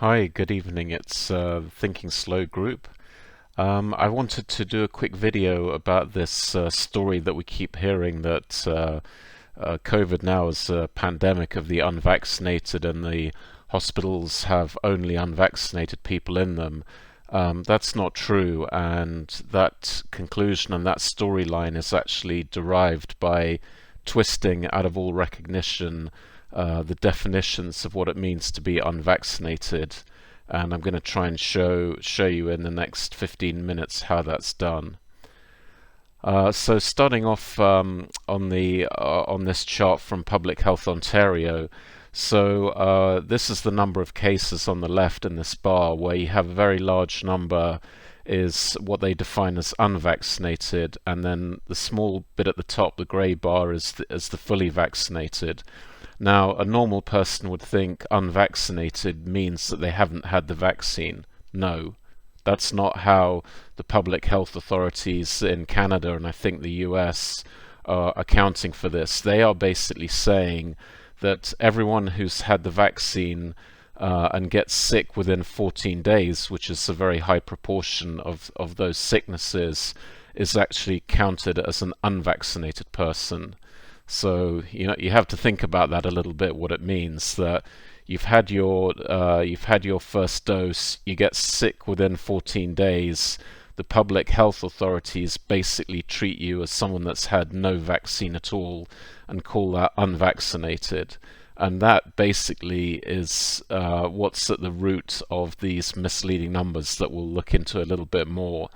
Hi, good evening. It's Thinking Slow group. I wanted to do a quick video about this story that we keep hearing that COVID now is a pandemic of the unvaccinated and the hospitals have only unvaccinated people in them. That's not true, and that conclusion and that storyline is actually derived by twisting out of all recognition the definitions of what it means to be unvaccinated, and I'm going to try and show you in the next 15 minutes how that's done. So starting off on this chart from Public Health Ontario, this is the number of cases on the left in this bar, where you have a very large number is what they define as unvaccinated, and then the small bit at the top, the grey bar, is the fully vaccinated. Now, a normal person would think unvaccinated means that they haven't had the vaccine. No, that's not how the public health authorities in Canada and I think the US are accounting for this. They are basically saying that everyone who's had the vaccine and gets sick within 14 days, which is a very high proportion of those sicknesses, is actually counted as an unvaccinated person. So you have to think about that a little bit. What it means that you've had your first dose, you get sick within 14 days. The public health authorities basically treat you as someone that's had no vaccine at all and call that unvaccinated. And that basically is what's at the root of these misleading numbers that we'll look into a little bit more.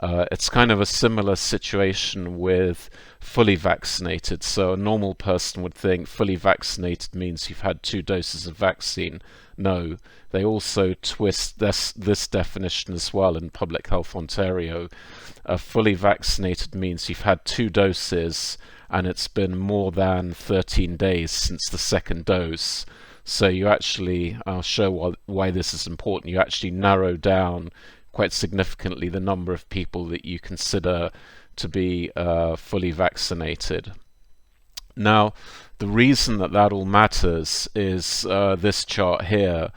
It's kind of a similar situation with fully vaccinated. So a normal person would think fully vaccinated means you've had 2 doses of vaccine. No, they also twist this definition as well in Public Health Ontario. Fully vaccinated means you've had 2 doses and it's been more than 13 days since the second dose. So you actually, I'll show why this is important, you actually narrow down quite significantly the number of people that you consider to be fully vaccinated. Now, the reason that all matters is this chart here.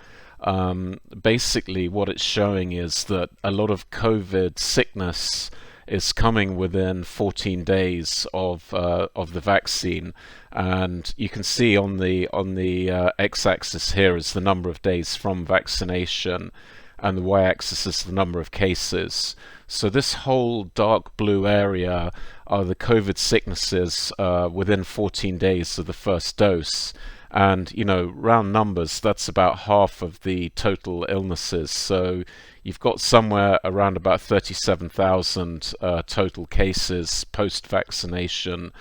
Basically, what it's showing is that a lot of COVID sickness is coming within 14 days of the vaccine, and you can see on the x-axis here is the number of days from vaccination, and the y-axis is the number of cases. So this whole dark blue area are the COVID sicknesses within 14 days of the first dose. And, round numbers, that's about half of the total illnesses. So you've got somewhere around about 37,000 total cases post-vaccination.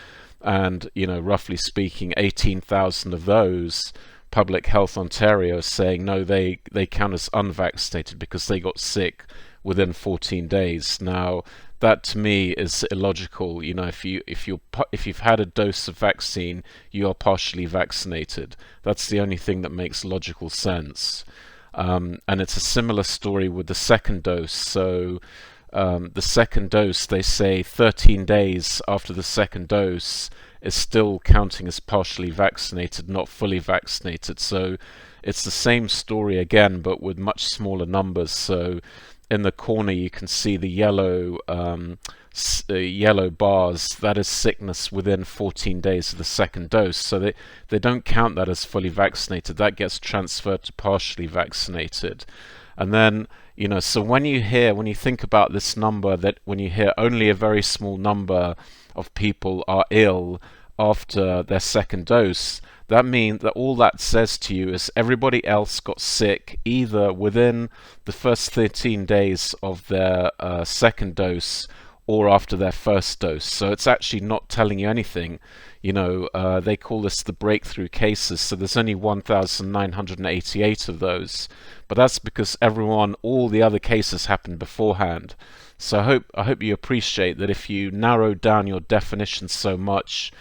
And, roughly speaking, 18,000 of those Public Health Ontario is saying no, they count as unvaccinated because they got sick within 14 days. Now, that to me is illogical. If you've had a dose of vaccine, you are partially vaccinated. That's the only thing that makes logical sense. And it's a similar story with the second dose. So the second dose, they say 13 days after the second dose is still counting as partially vaccinated, not fully vaccinated. So it's the same story again, but with much smaller numbers. So in the corner you can see the yellow bars. That is sickness within 14 days of the second dose. So they don't count that as fully vaccinated. That gets transferred to partially vaccinated. And then, so when you think about this number, that when you hear only a very small number of people are ill after their second dose, that means that all that says to you is everybody else got sick either within the first 13 days of their second dose or after their first dose. So it's actually not telling you anything. They call this the breakthrough cases. So there's only 1,988 of those, but that's because all the other cases happened beforehand. So I hope you appreciate that if you narrow down your definition so much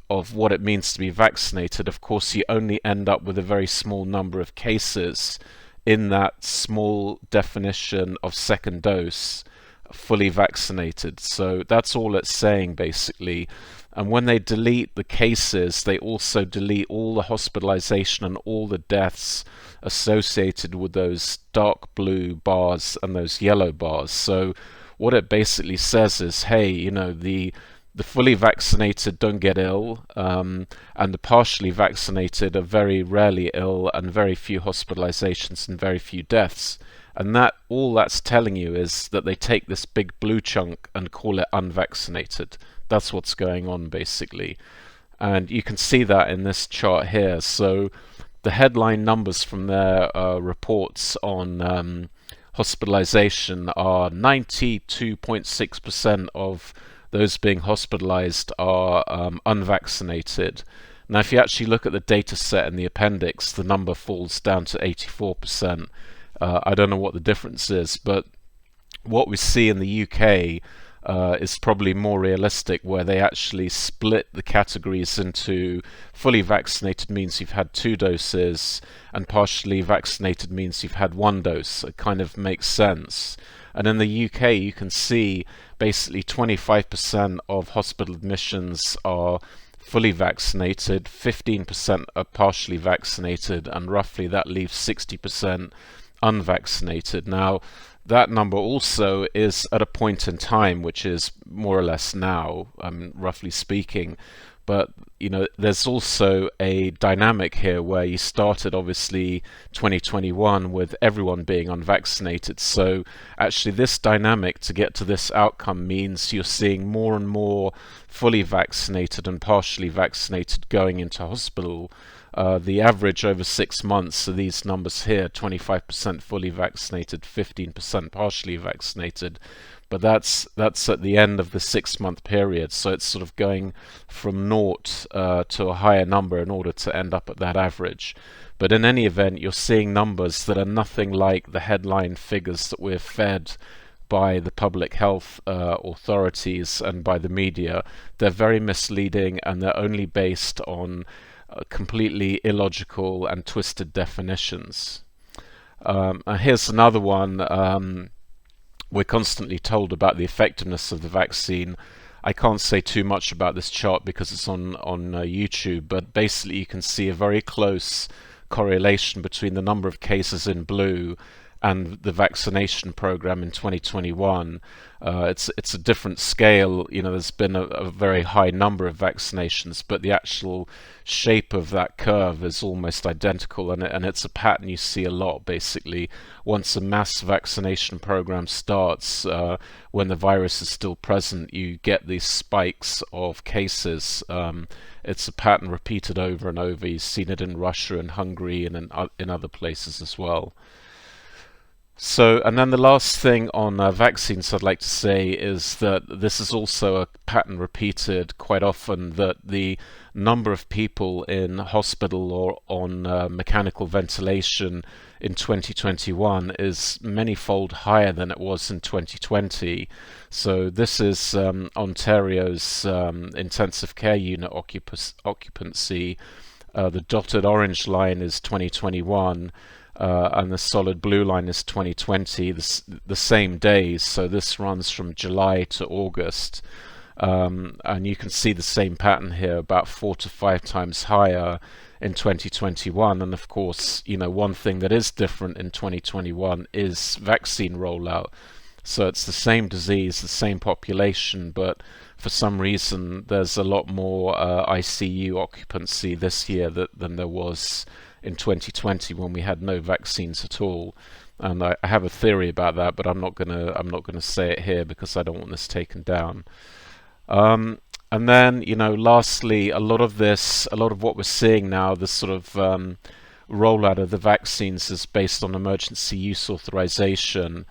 of what it means to be vaccinated, of course you only end up with a very small number of cases in that small definition of second dose fully vaccinated. So that's all it's saying basically. And when they delete the cases, they also delete all the hospitalization and all the deaths associated with those dark blue bars and those yellow bars. So what it basically says is, hey, you know, the fully vaccinated don't get ill, and the partially vaccinated are very rarely ill, and very few hospitalizations and very few deaths. And that all that's telling you is that they take this big blue chunk and call it unvaccinated. That's what's going on basically. And you can see that in this chart here. So the headline numbers from their reports on hospitalization are 92.6% of those being hospitalized are unvaccinated. Now, if you actually look at the data set in the appendix, the number falls down to 84%. I don't know what the difference is, but what we see in the UK is probably more realistic, where they actually split the categories into fully vaccinated means you've had 2 doses, and partially vaccinated means you've had 1 dose. It kind of makes sense. And in the UK, you can see basically 25% of hospital admissions are fully vaccinated, 15% are partially vaccinated, and roughly that leaves 60% unvaccinated. Now, that number also is at a point in time, which is more or less now, roughly speaking. But you know, there's also a dynamic here where you started obviously 2021 with everyone being unvaccinated. So actually this dynamic to get to this outcome means you're seeing more and more fully vaccinated and partially vaccinated going into hospital. The average over 6 months are these numbers here: 25% fully vaccinated, 15% partially vaccinated. But that's at the end of the 6-month period, so it's sort of going from naught to a higher number in order to end up at that average. But in any event, you're seeing numbers that are nothing like the headline figures that we're fed by the public health authorities and by the media. They're very misleading, and they're only based on completely illogical and twisted definitions. Here's another one. We're constantly told about the effectiveness of the vaccine. I can't say too much about this chart because it's on YouTube, but basically you can see a very close correlation between the number of cases in blue and the vaccination program in 2021. It's a different scale. You know, there's been a very high number of vaccinations, but the actual shape of that curve is almost identical, and it's a pattern you see a lot. Basically, once a mass vaccination program starts, when the virus is still present, you get these spikes of cases. It's a pattern repeated over and over. You've seen it in Russia and Hungary and in other places as well. So, and then the last thing on vaccines I'd like to say is that this is also a pattern repeated quite often, that the number of people in hospital or on mechanical ventilation in 2021 is many-fold higher than it was in 2020. So this is Ontario's intensive care unit occupancy. The dotted orange line is 2021. And the solid blue line is 2020, the same days. So this runs from July to August, and you can see the same pattern here, about 4 to 5 times higher in 2021. And of course, you know, one thing that is different in 2021 is vaccine rollout. So it's the same disease, the same population, but for some reason there's a lot more ICU occupancy this year than there was in 2020 when we had no vaccines at all. And I have a theory about that, but I'm not gonna say it here because I don't want this taken down. And then, you know, lastly, a lot of what we're seeing now, this sort of rollout of the vaccines, is based on emergency use authorization.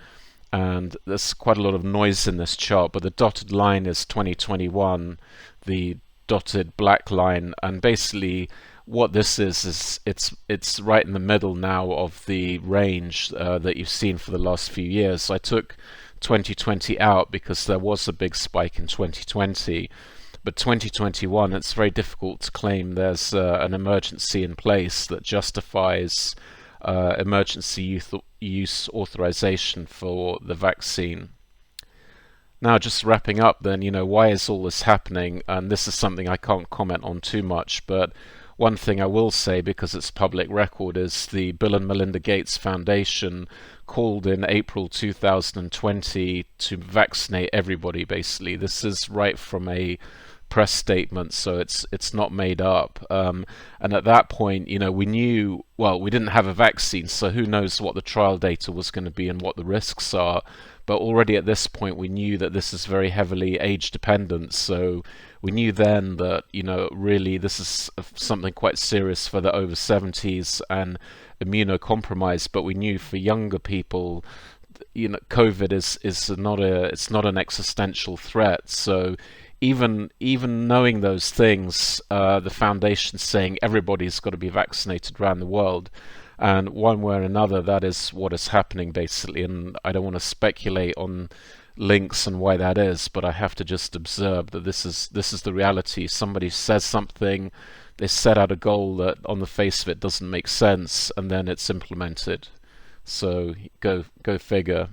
And there's quite a lot of noise in this chart, but the dotted line is 2021, the dotted black line, and basically what this is it's right in the middle now of the range that you've seen for the last few years. So I took 2020 out because there was a big spike in 2020, but 2021, it's very difficult to claim there's an emergency in place that justifies emergency use authorization for the vaccine. Now, just wrapping up then, why is all this happening? And this is something I can't comment on too much, but one thing I will say, because it's public record, is the Bill and Melinda Gates Foundation called in April 2020 to vaccinate everybody, basically. This is right from a press statement, so it's not made up. And at that point, we knew, well, we didn't have a vaccine, so who knows what the trial data was going to be and what the risks are. But already at this point, we knew that this is very heavily age dependent. So we knew then that, really this is something quite serious for the over 70s and immunocompromised. But we knew for younger people, COVID it's not an existential threat. So even knowing those things, the foundation's saying everybody's got to be vaccinated around the world. And one way or another, that is what is happening, basically. And I don't want to speculate on links and why that is, but I have to just observe that this is the reality. Somebody says something, they set out a goal that on the face of it doesn't make sense, and then it's implemented. So go figure.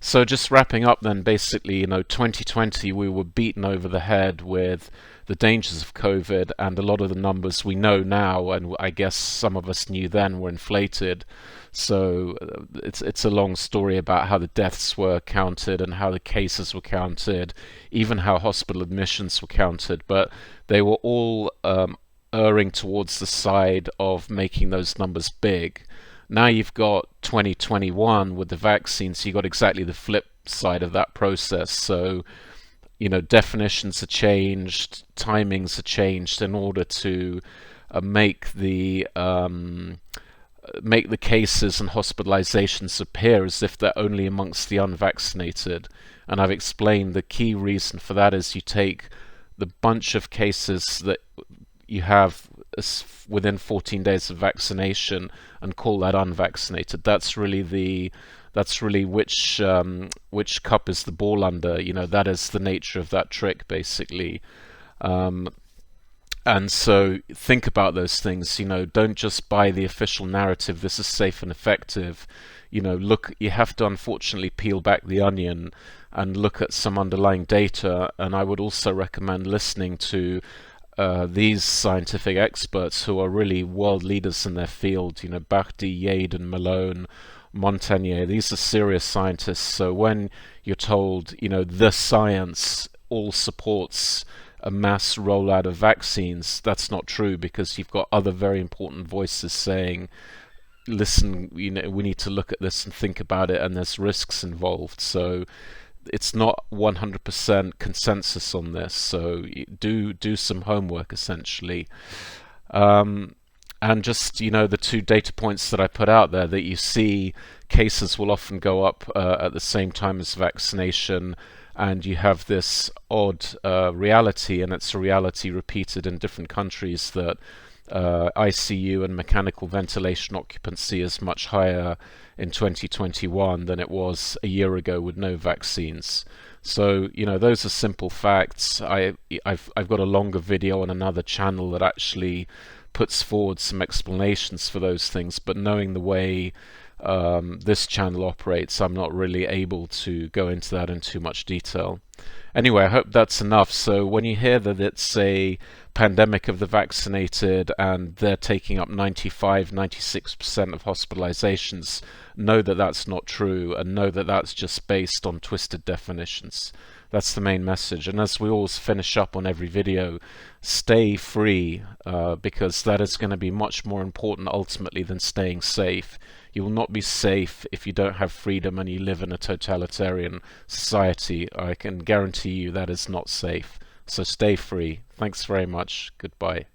So just wrapping up then, basically, 2020 we were beaten over the head with the dangers of COVID, and a lot of the numbers we know now, and I guess some of us knew then, were inflated. So it's a long story about how the deaths were counted and how the cases were counted, even how hospital admissions were counted, but they were all erring towards the side of making those numbers big. Now you've got 2021 with the vaccines, you've got exactly the flip side of that process. So, definitions are changed, timings are changed in order to make the cases and hospitalizations appear as if they're only amongst the unvaccinated. And I've explained the key reason for that is you take the bunch of cases that you have within 14 days of vaccination and call that unvaccinated. That's really which cup is the ball under. That is the nature of that trick, basically. And so think about those things. Don't just buy the official narrative, this is safe and effective. Look, you have to unfortunately peel back the onion and look at some underlying data. And I would also recommend listening to these scientific experts who are really world leaders in their field, Bhakti, Yade, Malone, Montagnier. These are serious scientists. So when you're told, the science all supports a mass rollout of vaccines, that's not true, because you've got other very important voices saying, listen, we need to look at this and think about it, and there's risks involved. So it's not 100% consensus on this, so do some homework, essentially. And just, the two data points that I put out there, that you see cases will often go up at the same time as vaccination, and you have this odd reality, and it's a reality repeated in different countries, that ICU and mechanical ventilation occupancy is much higher in 2021 than it was a year ago with no vaccines. So those are simple facts. I've got a longer video on another channel that actually puts forward some explanations for those things, but knowing the way this channel operates, I'm not really able to go into that in too much detail. Anyway, I hope that's enough. So when you hear that it's a pandemic of the vaccinated and they're taking up 95-96% of hospitalizations, know that that's not true, and know that that's just based on twisted definitions. That's the main message. And as we always finish up on every video, stay free, because that is going to be much more important ultimately than staying safe. You will not be safe if you don't have freedom and you live in a totalitarian society. I can guarantee you that is not safe. So stay free. Thanks very much. Goodbye.